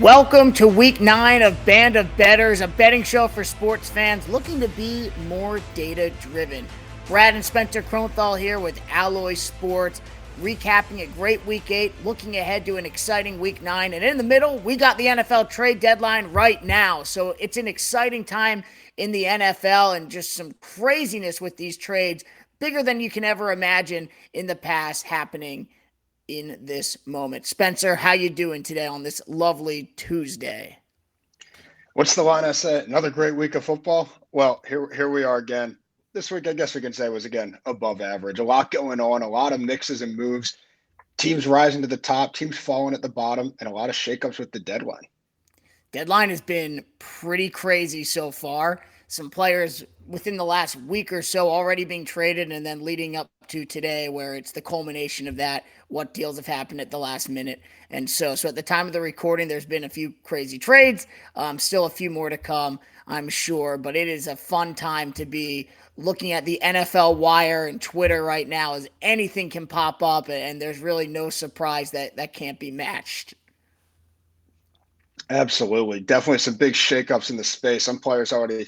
Welcome to week 9 of Band of Bettors, a betting show for sports fans looking to be more data driven. Brad and Spencer Kronthal here with Alloy Sports, recapping a great week 8, looking ahead to an exciting week 9. And in the middle, we got the NFL trade deadline right now. So it's an exciting time in the NFL and just some craziness with these trades, bigger than you can ever imagine in the past happening in this moment. Spencer, how you doing today on this lovely Tuesday? What's the line I said? Another great week of football. Well, here we are again. This week, I guess we can say was again above average. A lot going on, a lot of mixes and moves. Teams rising to the top, teams falling at the bottom, and a lot of shakeups with the deadline. Deadline has been pretty crazy so far. Some players within the last week or so already being traded, and then leading up to today, where it's the culmination of that. What deals have happened at the last minute, and so at the time of the recording, there's been a few crazy trades. Still a few more to come, I'm sure. But it is a fun time to be looking at the NFL wire and Twitter right now, as anything can pop up, and there's really no surprise that can't be matched. Absolutely. Definitely some big shakeups in the space. Some players already,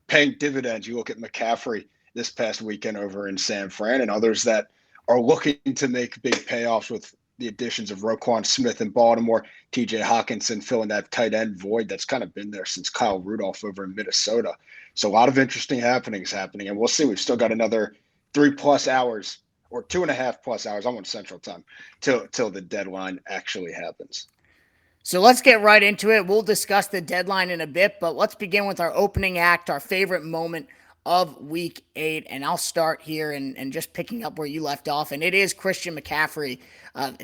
paying dividends. You look at McCaffrey this past weekend over in San Fran, and others that are looking to make big payoffs with the additions of Roquan Smith in Baltimore, TJ Hawkinson filling that tight end void that's kind of been there since Kyle Rudolph over in Minnesota. So a lot of interesting happenings happening. And we'll see. We've still got another 3+ hours or 2.5+ hours. I'm on Central Time till the deadline actually happens. So let's get right into it. We'll discuss the deadline in a bit, but let's begin with our opening act, our favorite moment of week 8. And I'll start here and just picking up where you left off. And it is Christian McCaffrey.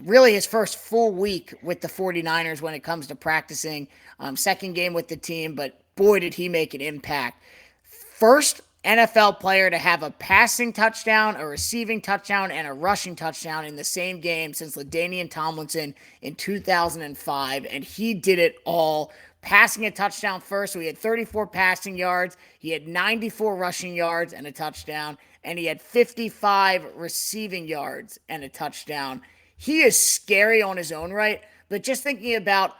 Really his first full week with the 49ers when it comes to practicing. Second game with the team, but boy, did he make an impact. First NFL player to have a passing touchdown, a receiving touchdown, and a rushing touchdown in the same game since LaDainian Tomlinson in 2005, and he did it all. Passing a touchdown first, so he had 34 passing yards, he had 94 rushing yards and a touchdown, and he had 55 receiving yards and a touchdown. He is scary on his own right, but just thinking about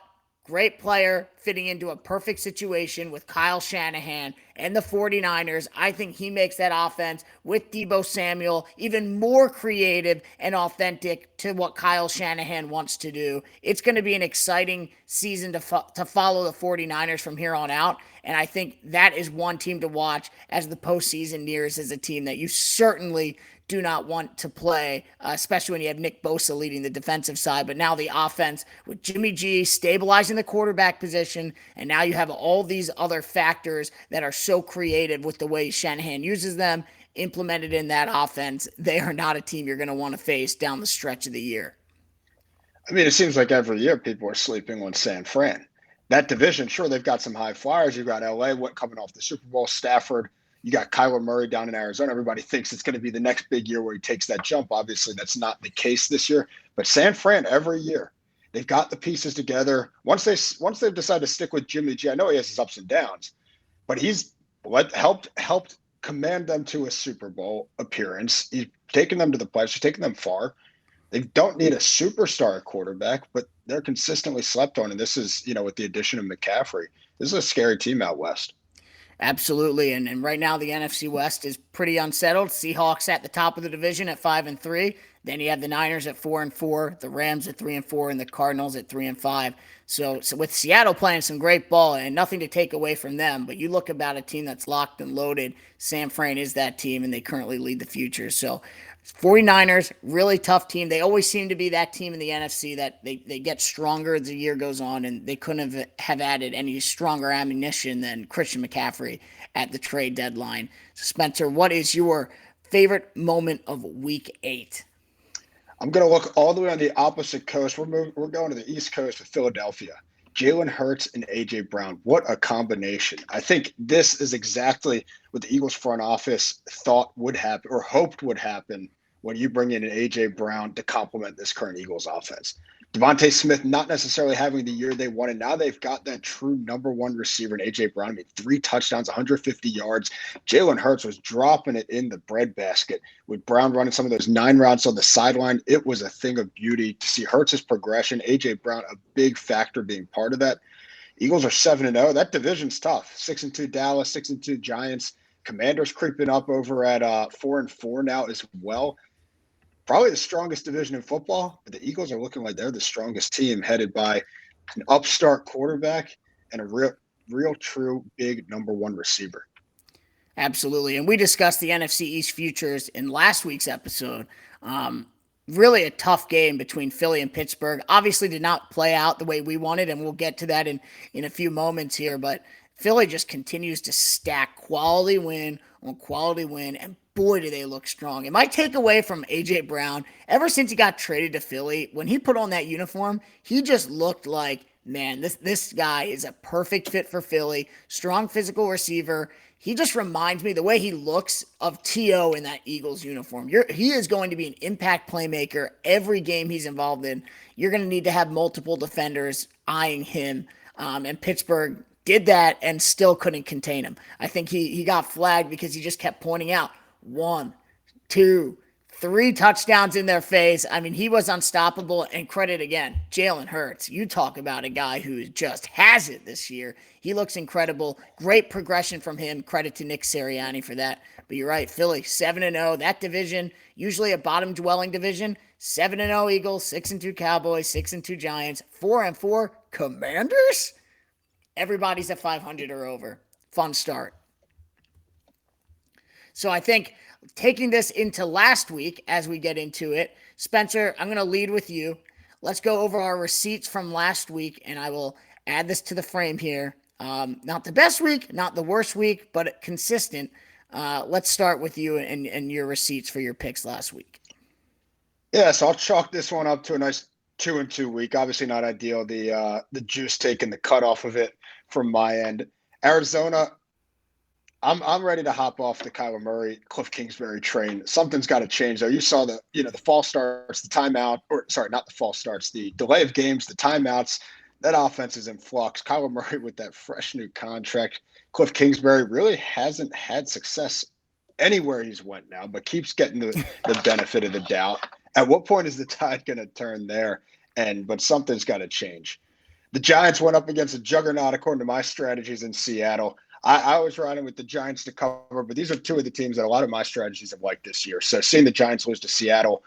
great player fitting into a perfect situation with Kyle Shanahan and the 49ers. I think he makes that offense with Deebo Samuel even more creative and authentic to what Kyle Shanahan wants to do. It's going to be an exciting season to follow the 49ers from here on out. And I think that is one team to watch as the postseason nears, as a team that you certainly do not want to play, especially when you have Nick Bosa leading the defensive side. But now the offense with Jimmy G stabilizing the quarterback position, and now you have all these other factors that are so creative with the way Shanahan uses them implemented in that offense. They are not a team you're going to want to face down the stretch of the year. I mean, it seems like every year people are sleeping on San Fran. That division, sure, they've got some high flyers. You got LA, what coming off the Super Bowl, Stafford. You got Kyler Murray down in Arizona. Everybody thinks it's going to be the next big year where he takes that jump. Obviously, that's not the case this year. But San Fran, every year, they've got the pieces together. Once they've decided to stick with Jimmy G, I know he has his ups and downs, but he's helped command them to a Super Bowl appearance. He's taken them to the playoffs. He's taken them far. They don't need a superstar quarterback, but they're consistently slept on. And this is, with the addition of McCaffrey, this is a scary team out west. Absolutely, and right now the NFC West is pretty unsettled. Seahawks at the top of the division at 5-3. Then you have the Niners at 4-4, the Rams at 3-4, and the Cardinals at 3-5. So with Seattle playing some great ball and nothing to take away from them, but you look about a team that's locked and loaded. San Fran is that team, and they currently lead the future. So 49ers, really tough team. They always seem to be that team in the NFC that they get stronger as the year goes on, and they couldn't have added any stronger ammunition than Christian McCaffrey at the trade deadline. So Spencer, what is your favorite moment of week 8? I'm going to look all the way on the opposite coast. We're going to the East Coast with Philadelphia. Jalen Hurts and A.J. Brown. What a combination. I think this is exactly what the Eagles front office thought would happen or hoped would happen when you bring in an A.J. Brown to complement this current Eagles offense. Devontae Smith not necessarily having the year they wanted. Now they've got that true number one receiver in A.J. Brown. I mean, 3 touchdowns, 150 yards. Jalen Hurts was dropping it in the breadbasket with Brown running some of those 9 routes on the sideline. It was a thing of beauty to see Hurts' progression. A.J. Brown, a big factor being part of that. Eagles are 7-0. That division's tough. 6-2 Dallas, 6-2 Giants. Commanders creeping up over at 4-4 now as well. Probably the strongest division in football, but the Eagles are looking like they're the strongest team, headed by an upstart quarterback and a real true big number one receiver. Absolutely. And we discussed the NFC East futures in last week's episode. Really a tough game between Philly and Pittsburgh. Obviously did not play out the way we wanted, and we'll get to that in a few moments here. But Philly just continues to stack quality win on quality win, and boy, do they look strong. And my takeaway from A.J. Brown, ever since he got traded to Philly, when he put on that uniform, he just looked like, man, this guy is a perfect fit for Philly. Strong physical receiver. He just reminds me the way he looks of T.O. in that Eagles uniform. He is going to be an impact playmaker every game he's involved in. You're going to need to have multiple defenders eyeing him. And Pittsburgh did that and still couldn't contain him. I think he got flagged because he just kept pointing out 1, 2, 3 touchdowns in their face. I mean, he was unstoppable. And credit again, Jalen Hurts. You talk about a guy who just has it this year. He looks incredible. Great progression from him. Credit to Nick Sirianni for that. But you're right, Philly 7-0. That division, usually a bottom dwelling division. 7-0 Eagles, 6-2 Cowboys, 6-2 Giants, 4-4 Commanders. Everybody's at 500 or over. Fun start. So I think taking this into last week as we get into it, Spencer, I'm going to lead with you. Let's go over our receipts from last week, and I will add this to the frame here. Not the best week, not the worst week, but consistent. Let's start with you and your receipts for your picks last week. Yeah, so I'll chalk this one up to a nice 2-2 week. Obviously not ideal. The juice taking the cut off of it from my end. Arizona, I'm ready to hop off the Kyler Murray, Cliff Kingsbury train. Something's got to change though. You saw the fall starts, the timeout, or sorry, not the fall starts, the delay of games, the timeouts. That offense is in flux. Kyler Murray with that fresh new contract. Cliff Kingsbury really hasn't had success anywhere he's went now, but keeps getting the benefit of the doubt. At what point is the tide going to turn there? But something's got to change. The Giants went up against a juggernaut according to my strategies in Seattle. I was riding with the Giants to cover, but these are two of the teams that a lot of my strategies have liked this year. So seeing the Giants lose to Seattle,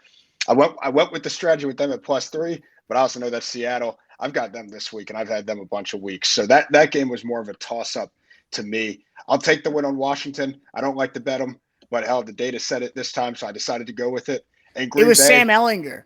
I went with the strategy with them at +3, but I also know that Seattle, I've got them this week, and I've had them a bunch of weeks. So that game was more of a toss-up to me. I'll take the win on Washington. I don't like to bet them, but hell, the data said it this time, so I decided to go with it. And Green It was Bay, Sam Ehlinger.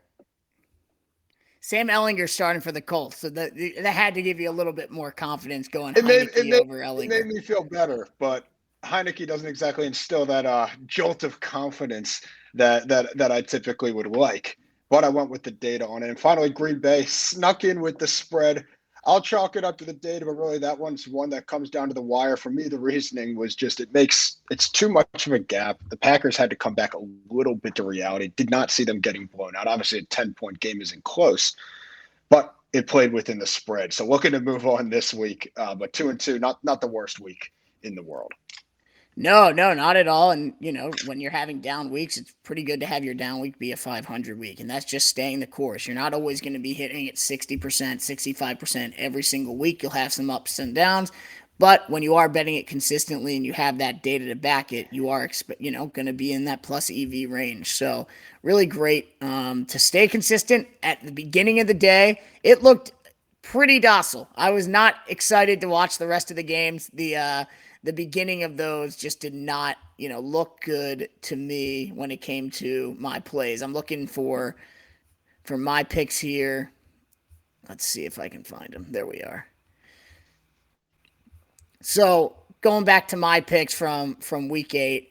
Sam Ehlinger starting for the Colts, so that had to give you a little bit more confidence going Heineke over Ehlinger. It made me feel better, but Heineke doesn't exactly instill that jolt of confidence that I typically would like. But I went with the data on it. And finally, Green Bay snuck in with the spread. I'll chalk it up to the data, but really that one's one that comes down to the wire. For me, the reasoning was just it's too much of a gap. The Packers had to come back a little bit to reality. Did not see them getting blown out. Obviously, a 10-point game isn't close, but it played within the spread. So looking to move on this week, but 2-2, not the worst week in the world. No, not at all. And, when you're having down weeks, it's pretty good to have your down week be a 500 week. And that's just staying the course. You're not always going to be hitting at 60%, 65% every single week. You'll have some ups and downs. But when you are betting it consistently and you have that data to back it, you are, going to be in that plus EV range. So really great to stay consistent. At the beginning of the day, it looked pretty docile. I was not excited to watch the rest of the games. The beginning of those just did not, look good to me when it came to my plays. I'm looking for my picks here. Let's see if I can find them. There we are. So going back to my picks from week 8,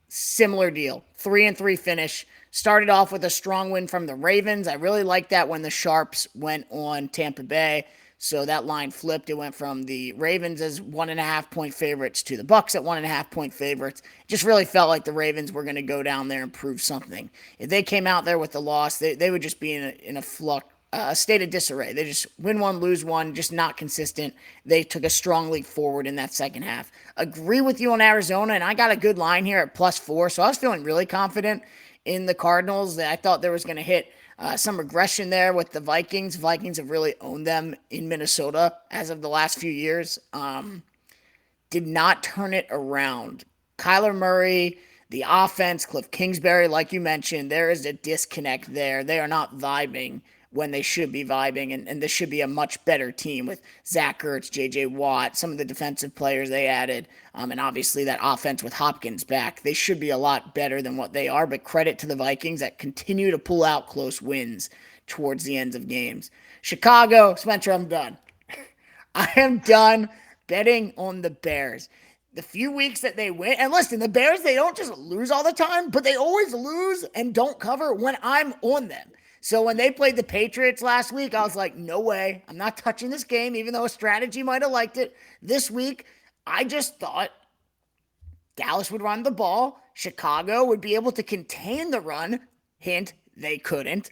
similar deal. 3-3 finish. Started off with a strong win from the Ravens. I really liked that when the Sharps went on Tampa Bay. So that line flipped. It went from the Ravens as 1.5 point favorites to the Bucks at 1.5 point favorites. It just really felt like the Ravens were going to go down there and prove something. If they came out there with the loss, they would just be in a flux, a state of disarray. They just win one, lose one, just not consistent. They took a strong leap forward in that second half. Agree with you on Arizona, and I got a good line here at +4, so I was feeling really confident in the Cardinals. I thought there was going to hit some regression there with the Vikings. Vikings have really owned them in Minnesota as of the last few years. Did not turn it around. Kyler Murray, the offense, Cliff Kingsbury, like you mentioned, there is a disconnect there. They are not vibing when they should be vibing, and this should be a much better team with Zach Ertz, J.J. Watt, some of the defensive players they added, and obviously that offense with Hopkins back. They should be a lot better than what they are, but credit to the Vikings that continue to pull out close wins towards the ends of games. Chicago, Spencer, I'm done. I am done betting on the Bears. The few weeks that they win, and listen, the Bears, they don't just lose all the time, but they always lose and don't cover when I'm on them. So when they played the Patriots last week, I was like, no way. I'm not touching this game, even though a strategy might have liked it. This week, I just thought Dallas would run the ball. Chicago would be able to contain the run. Hint, they couldn't.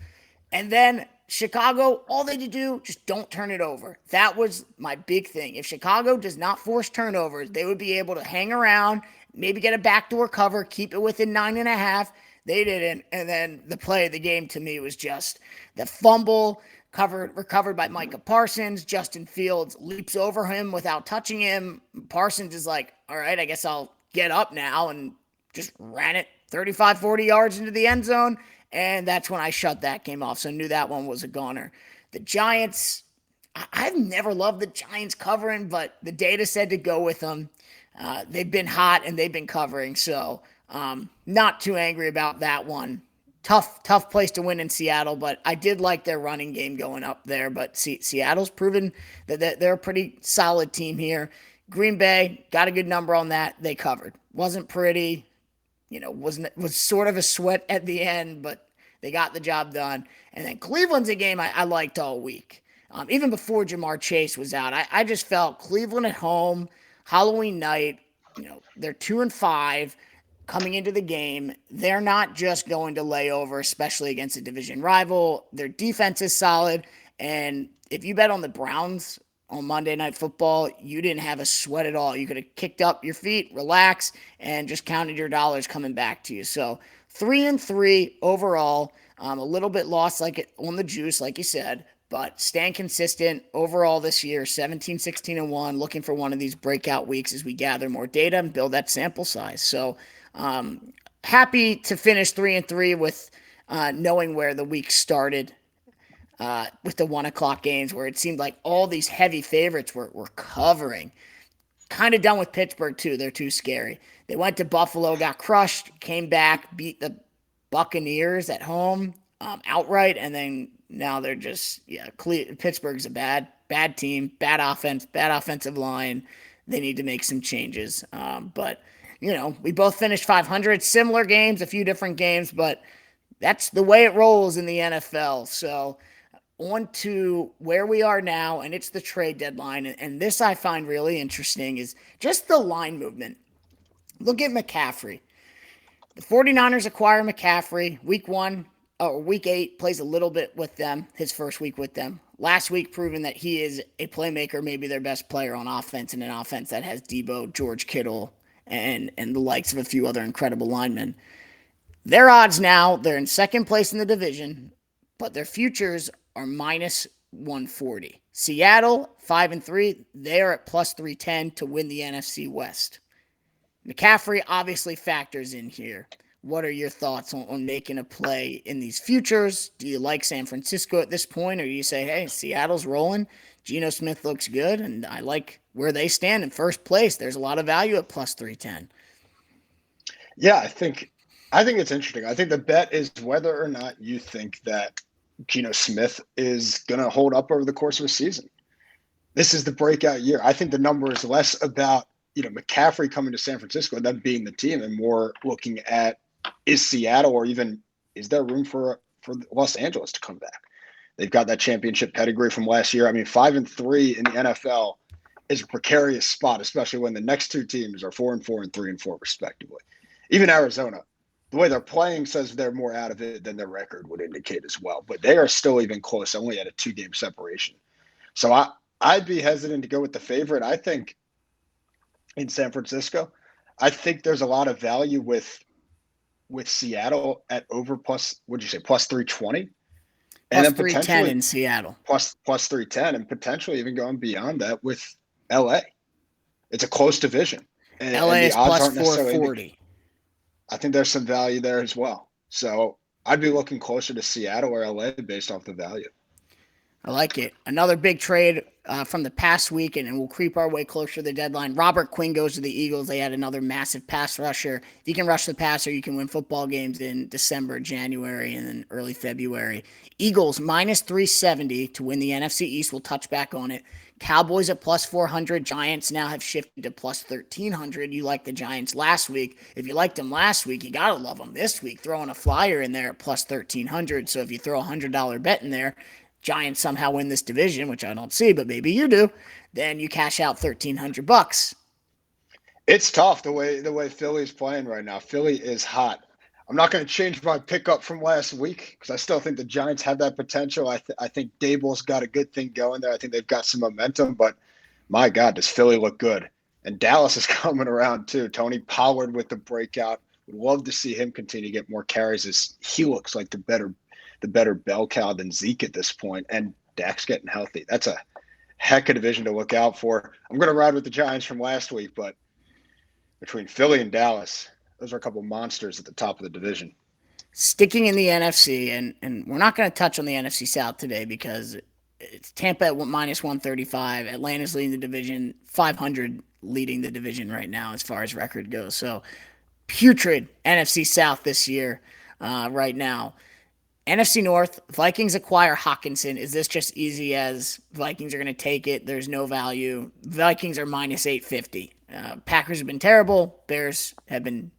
And then Chicago, all they had to do, just don't turn it over. That was my big thing. If Chicago does not force turnovers, they would be able to hang around, maybe get a backdoor cover, keep it within 9.5. They didn't. And then the play of the game to me was just the fumble recovered by Micah Parsons. Justin Fields leaps over him without touching him. Parsons is like, all right, I guess I'll get up now, and just ran it 35, 40 yards into the end zone. And that's when I shut that game off. So I knew that one was a goner. The Giants, I've never loved the Giants covering, but the data said to go with them. They've been hot and they've been covering. So not too angry about that one. Tough place to win in Seattle, but I did like their running game going up there. But Seattle's proven that they're a pretty solid team here. Green Bay got a good number on that. They covered. Wasn't pretty. Was sort of a sweat at the end, but they got the job done. And then Cleveland's a game I liked all week. Even before Jamar Chase was out, I just felt Cleveland at home, Halloween night, they're 2-5 coming into the game. They're not just going to lay over, especially against a division rival. Their defense is solid. And if you bet on the Browns on Monday Night Football, you didn't have a sweat at all. You could have kicked up your feet, relaxed, and just counted your dollars coming back to you. So 3-3 overall, a little bit lost on the juice, like you said, but staying consistent overall this year, 17, 16, and 1, looking for one of these breakout weeks as we gather more data and build that sample size. So happy to finish 3-3 with knowing where the week started. With the 1 o'clock games where it seemed like all these heavy favorites were covering. Kind of done with Pittsburgh, too. They're too scary. They went to Buffalo, got crushed, came back, beat the Buccaneers at home outright, and then now they're just, Pittsburgh's a bad team, bad offense, bad offensive line. They need to make some changes. But, we both finished 500. Similar games, a few different games, but that's the way it rolls in the NFL. So, on to where we are now, and it's the trade deadline. And this I find really interesting is just the line movement. Look at McCaffrey. The 49ers acquire McCaffrey. Week 8, plays a little bit with them, his first week with them. Last week, proven that he is a playmaker, maybe their best player on offense, in an offense that has Debo, George Kittle, and the likes of a few other incredible linemen. Their odds now, they're in second place in the division, but their futures are -140. Seattle, 5-3, they're at +310 to win the NFC West. McCaffrey obviously factors in here. What are your thoughts on making a play in these futures? Do you like San Francisco at this point, or do you say, hey, Seattle's rolling, Geno Smith looks good, and I like where they stand in first place? There's a lot of value at +310. Yeah, I think it's interesting. I think the bet is whether or not you think that Geno Smith is going to hold up over the course of a season. This is the breakout year. I think the number is less about, McCaffrey coming to San Francisco and them being the team, and more looking at, is Seattle, or even is there room for Los Angeles to come back? They've got that championship pedigree from last year. I mean, 5-3 in the NFL is a precarious spot, especially when the next two teams are 4-4 and 3-4 respectively. Even Arizona, the way they're playing says they're more out of it than their record would indicate as well. But they are still even close, only at a 2-game separation. So I'd be hesitant to go with the favorite. I think in San Francisco, I think there's a lot of value with Seattle at over plus, what'd you say, plus 320? And Plus then 310 potentially in Seattle. plus 310 and potentially even going beyond that with LA. It's a close division. LA And the is odds plus aren't necessarily, 440. I think there's some value there as well. So I'd be looking closer to Seattle or LA based off the value. I like it. Another big trade from the past week, and we'll creep our way closer to the deadline. Robert Quinn goes to the Eagles. They had another massive pass rusher. If you can rush the passer, you can win football games in December, January, and then early February. Eagles minus 370 to win the NFC East. We'll touch back on it. Cowboys at plus 400. Giants now have shifted to plus 1,300. You liked the Giants last week. If you liked them last week, you got to love them this week. Throwing a flyer in there at plus 1,300. So if you throw a $100 bet in there, Giants somehow win this division, which I don't see, but maybe you do, then you cash out $1,300. It's tough the way Philly's playing right now. Philly is hot. I'm not going to change my pickup from last week because I still think the Giants have that potential. I think Dable's got a good thing going there. I think they've got some momentum, but my God, does Philly look good? And Dallas is coming around too. Tony Pollard with the breakout. Would love to see him continue to get more carries as he looks like the better bell cow than Zeke at this point. And Dak's getting healthy. That's a heck of a division to look out for. I'm going to ride with the Giants from last week, but between Philly and Dallas, those are a couple monsters at the top of the division. Sticking in the NFC, and we're not going to touch on the NFC South today because it's Tampa at minus 135. Atlanta's leading the division, 500 leading the division right now as far as record goes. So putrid NFC South this year right now. NFC North, Vikings acquire Hawkinson. Is this just easy as Vikings are going to take it? There's no value. Vikings are minus 850. Packers have been terrible. Bears have been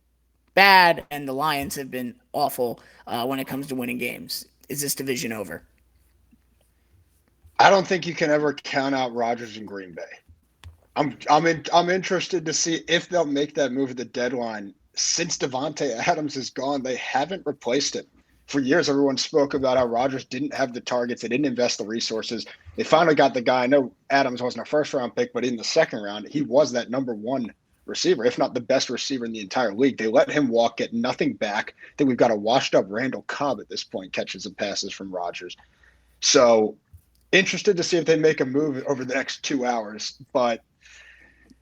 bad. And the Lions have been awful when it comes to winning games. Is this division over? I don't think you can ever count out Rodgers and Green Bay. I'm interested to see if they'll make that move at the deadline. Since Devontae Adams is gone, they haven't replaced him. For years, everyone spoke about how Rodgers didn't have the targets. They didn't invest the resources. They finally got the guy. I know Adams wasn't a first-round pick, but in the second round, he was that number one receiver, if not the best receiver in the entire league. They let him walk, get nothing back. I think we've got a washed-up Randall Cobb at this point, catches and passes from Rodgers. So interested to see if they make a move over the next 2 hours. But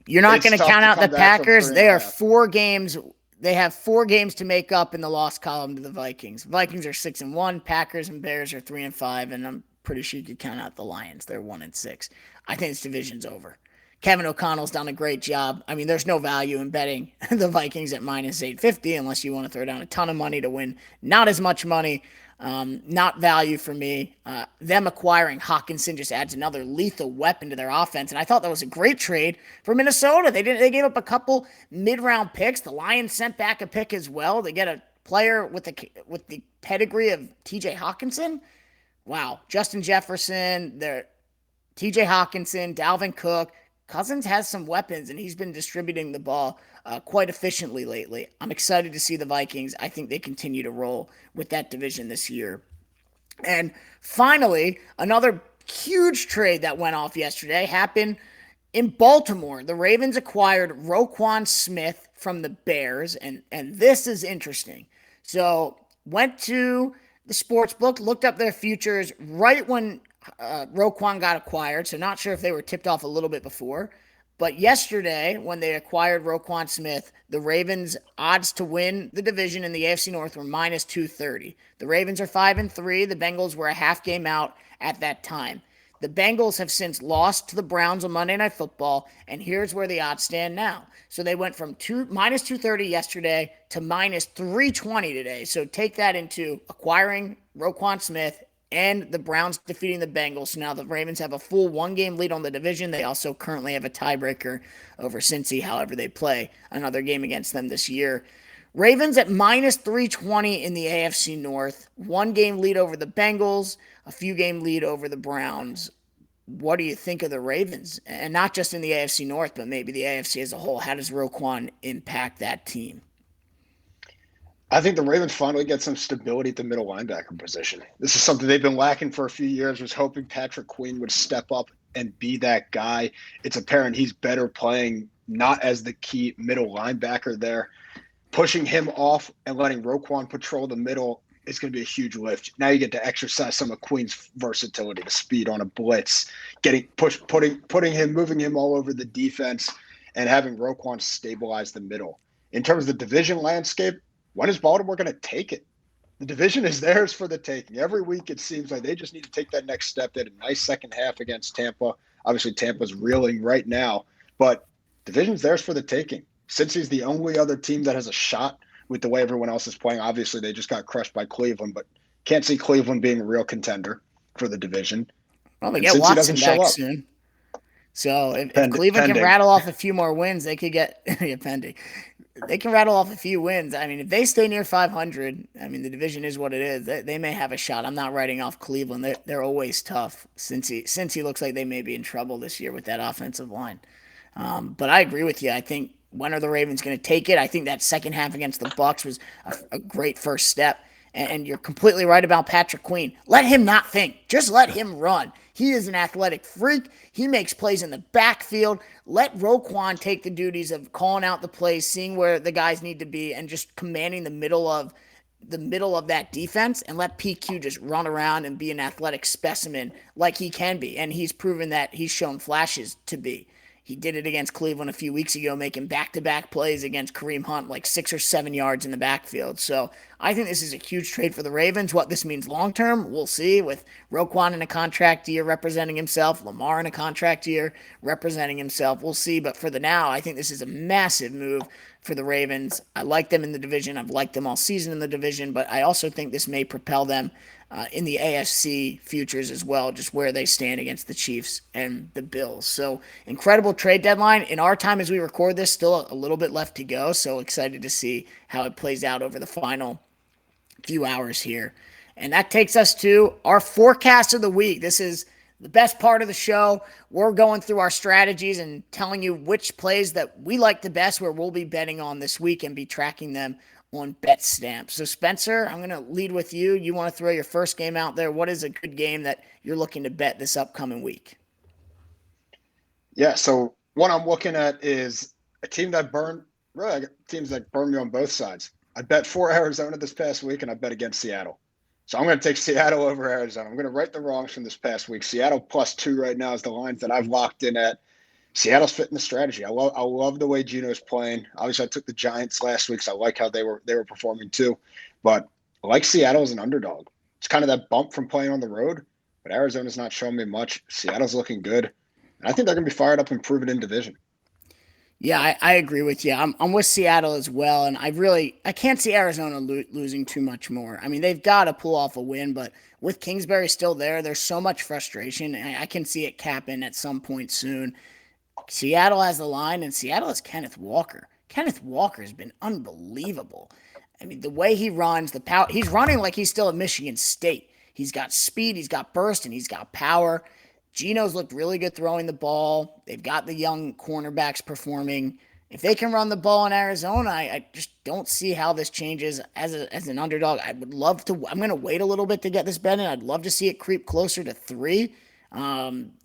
you're not going to count out the Packers. They are 4 games. They have 4 games to make up in the loss column to the Vikings. Vikings are 6-1. Packers and Bears are 3-5, and I'm pretty sure you could count out the Lions. They're 1-6. I think this division's over. Kevin O'Connell's done a great job. I mean, there's no value in betting the Vikings at minus 850 unless you want to throw down a ton of money to win not as much money. Not value for me. Them acquiring Hawkinson just adds another lethal weapon to their offense, and I thought that was a great trade for Minnesota. They gave up a couple mid-round picks. The Lions sent back a pick as well. They get a player with the pedigree of T.J. Hawkinson. Wow, Justin Jefferson, T.J. Hawkinson, Dalvin Cook. Cousins has some weapons, and he's been distributing the ball quite efficiently lately. I'm excited to see the Vikings. I think they continue to roll with that division this year. And finally, another huge trade that went off yesterday happened in Baltimore. The Ravens acquired Roquan Smith from the Bears, and this is interesting. So went to the sports book, looked up their futures right when Roquan got acquired, so not sure if they were tipped off a little bit before. But yesterday, when they acquired Roquan Smith, the Ravens' odds to win the division in the AFC North were minus 230. The Ravens are 5-3. The Bengals were a half game out at that time. The Bengals have since lost to the Browns on Monday Night Football, and here's where the odds stand now. So they went from minus 230 yesterday to minus 320 today. So take that into acquiring Roquan Smith and the Browns defeating the Bengals. So now the Ravens have a full 1-game lead on the division. They also currently have a tiebreaker over Cincy, however they play another game against them this year. Ravens at minus 320 in the AFC North. One game lead over the Bengals, a few game lead over the Browns. What do you think of the Ravens? And not just in the AFC North, but maybe the AFC as a whole. How does Roquan impact that team? I think the Ravens finally get some stability at the middle linebacker position. This is something they've been lacking for a few years. Was hoping Patrick Queen would step up and be that guy. It's apparent he's better playing not as the key middle linebacker there. Pushing him off and letting Roquan patrol the middle is going to be a huge lift. Now you get to exercise some of Queen's versatility, the speed on a blitz, getting push, putting him, moving him all over the defense, and having Roquan stabilize the middle. In terms of the division landscape, when is Baltimore going to take it? The division is theirs for the taking. Every week it seems like they just need to take that next step. They had a nice second half against Tampa. Obviously, Tampa's reeling right now, but division's theirs for the taking. Since he's the only other team that has a shot with the way everyone else is playing, obviously they just got crushed by Cleveland, but can't see Cleveland being a real contender for the division. Well, they And get since he doesn't Watson show back up, soon. So if Cleveland can pending. rattle off a few more wins, they could get yeah, pending. They can rattle off a few wins. I mean, if they stay near 500, I mean, the division is what it is. They may have a shot. I'm not writing off Cleveland. They're always tough since he looks like they may be in trouble this year with that offensive line. But I agree with you. I think when are the Ravens going to take it? I think that second half against the Bucks was a great first step. And you're completely right about Patrick Queen. Let him not think. Just let him run. He is an athletic freak. He makes plays in the backfield. Let Roquan take the duties of calling out the plays, seeing where the guys need to be, and just commanding the middle of that defense, and let PQ just run around and be an athletic specimen like he can be. And he's proven that he's shown flashes to be. He did it against Cleveland a few weeks ago, making back-to-back plays against Kareem Hunt, like 6 or 7 yards in the backfield. So I think this is a huge trade for the Ravens. What this means long-term, we'll see, with Roquan in a contract year representing himself, Lamar in a contract year representing himself. We'll see. But for the now, I think this is a massive move for the Ravens. I like them in the division. I've liked them all season in the division, but I also think this may propel them in the AFC futures as well, just where they stand against the Chiefs and the Bills. So incredible trade deadline. In our time as we record this, still a little bit left to go. So excited to see how it plays out over the final few hours here. And that takes us to our forecast of the week. This is the best part of the show. We're going through our strategies and telling you which plays that we like the best, where we'll be betting on this week and be tracking them on Bet Stamp. So, Spencer, I'm going to lead with you. You want to throw your first game out there. What is a good game that you're looking to bet this upcoming week? Yeah, so what I'm looking at is a team that burned, really, I got teams that burned me on both sides. I bet for Arizona this past week, and I bet against Seattle. So I'm going to take Seattle over Arizona. I'm going to right the wrongs from this past week. Seattle +2 right now is the lines that I've locked in at. Seattle's fitting the strategy. I love the way Geno's playing. Obviously, I took the Giants last week, so I like how they were performing too. But I like Seattle as an underdog. It's kind of that bump from playing on the road, but Arizona's not showing me much. Seattle's looking good, and I think they're going to be fired up and prove it in division. Yeah, I agree with you. I'm with Seattle as well, and I can't see Arizona losing too much more. I mean, they've got to pull off a win, but with Kingsbury still there, there's so much frustration, and I can see it capping at some point soon. Seattle has the line, and Seattle has Kenneth Walker. Kenneth Walker has been unbelievable. I mean, the way he runs, the power, he's running like he's still at Michigan State. He's got speed, he's got burst, and he's got power. Geno's looked really good throwing the ball. They've got the young cornerbacks performing. If they can run the ball in Arizona, I just don't see how this changes as an underdog. I would love to. I'm going to wait a little bit to get this bet in. I'd love to see it creep closer to 3.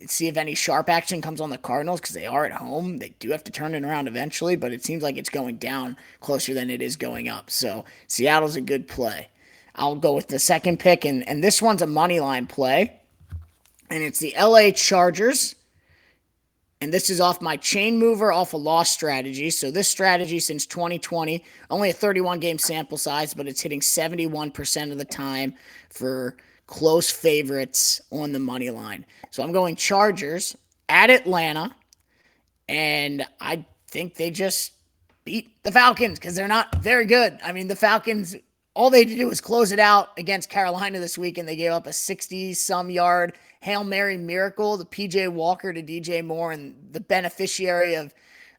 See if any sharp action comes on the Cardinals, because they are at home. They do have to turn it around eventually, but it seems like it's going down closer than it is going up. So Seattle's a good play. I'll go with the second pick, and this one's a money line play, and it's the LA Chargers. And this is off my chain mover off a loss strategy. So this strategy since 2020, only a 31 game sample size, but it's hitting 71% of the time for close favorites on the money line. So I'm going Chargers at Atlanta, and I think they just beat the Falcons because they're not very good. I mean, the Falcons, all they had to do was close it out against Carolina this week, and they gave up a 60-some yard Hail Mary miracle, the PJ Walker to DJ Moore, and the beneficiary of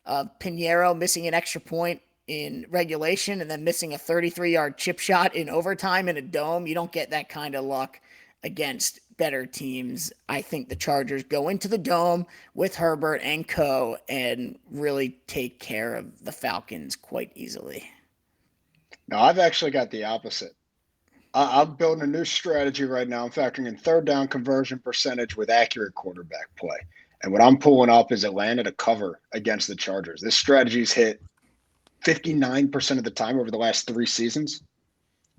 Pinheiro missing an extra point in regulation and then missing a 33-yard chip shot in overtime in a dome. You don't get that kind of luck against better teams. I think the Chargers go into the dome with Herbert and co. and really take care of the Falcons quite easily. No, I've actually got the opposite. I'm building a new strategy right now. I'm factoring in third down conversion percentage with accurate quarterback play. And what I'm pulling up is Atlanta to cover against the Chargers. This strategy's hit 59% of the time over the last 3 seasons.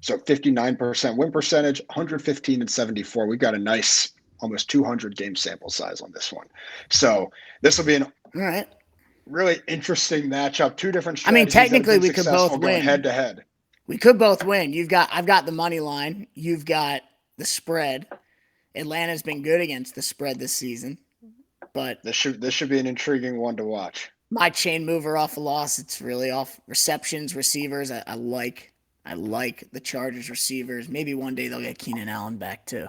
So 59% win percentage, 115 and 74. We've got a nice almost 200 game sample size on this one. So this will be an really interesting matchup. Two different strategies. Technically we could both win head to head. We could both win. I've got the money line. You've got the spread. Atlanta's been good against the spread this season, but this should be an intriguing one to watch. My chain mover off a loss. It's really off receptions, receivers. I like the Chargers receivers. Maybe one day they'll get Keenan Allen back too.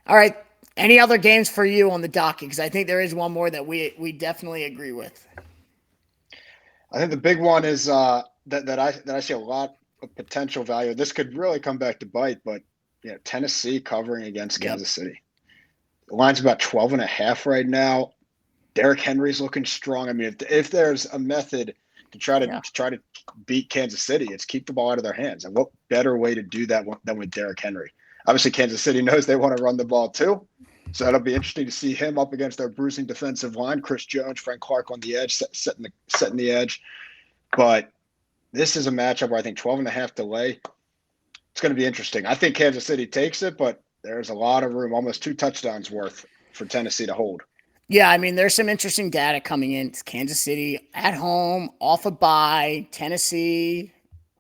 All right. Any other games for you on the docket? Because I think there is one more that we definitely agree with. I think the big one is that I see a lot of potential value. This could really come back to bite, but Tennessee covering against Kansas City. The line's about 12.5 right now. Derrick Henry's looking strong. I mean, if there's a method to try to beat Kansas City, it's keep the ball out of their hands. And what better way to do that than with Derrick Henry? Obviously, Kansas City knows they want to run the ball too. So it'll be interesting to see him up against their bruising defensive line. Chris Jones, Frank Clark on the edge, setting the edge. But this is a matchup where I think 12.5 delay. It's going to be interesting. I think Kansas City takes it, but there's a lot of room, almost 2 touchdowns worth for Tennessee to hold. Yeah, I mean, there's some interesting data coming in. It's Kansas City at home, off a bye. Tennessee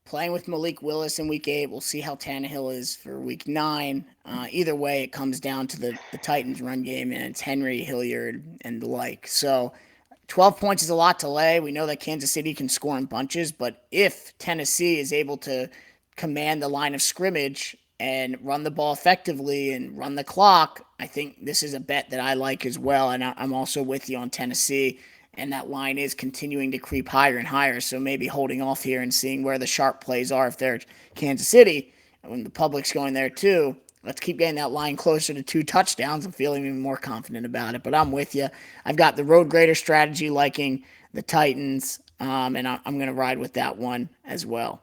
playing with Malik Willis in Week 8. We'll see how Tannehill is for Week 9. Either way, it comes down to the Titans' run game, and it's Henry, Hilliard, and the like. So 12 points is a lot to lay. We know that Kansas City can score in bunches, but if Tennessee is able to command the line of scrimmage and run the ball effectively and run the clock, I think this is a bet that I like as well. And I'm also with you on Tennessee, and that line is continuing to creep higher and higher. So maybe holding off here and seeing where the sharp plays are if they're Kansas City, and when the public's going there too. Let's keep getting that line closer to 2 touchdowns. I'm feeling even more confident about it, but I'm with you. I've got the road grader strategy liking the Titans, and I'm going to ride with that one as well.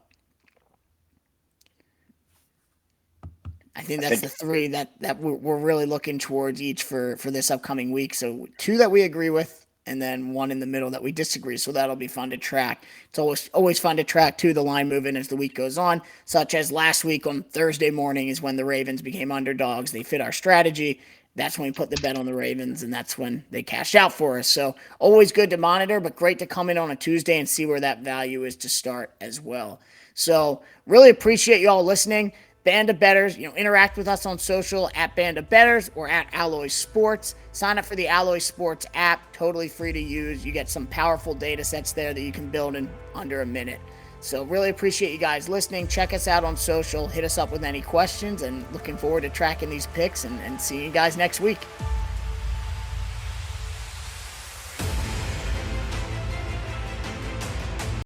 I think that's the 3 that we're really looking towards each for this upcoming week. So 2 that we agree with, and then 1 in the middle that we disagree. So that'll be fun to track. It's always fun to track, too, the line moving as the week goes on, such as last week on Thursday morning is when the Ravens became underdogs. They fit our strategy. That's when we put the bet on the Ravens, and that's when they cashed out for us. So always good to monitor, but great to come in on a Tuesday and see where that value is to start as well. So really appreciate you all listening. Band of Bettors, interact with us on social at Band of Bettors or at Alloy Sports. Sign up for the Alloy Sports app, totally free to use. You get some powerful data sets there that you can build in under a minute. So really appreciate you guys listening. Check us out on social. Hit us up with any questions, and looking forward to tracking these picks and seeing you guys next week.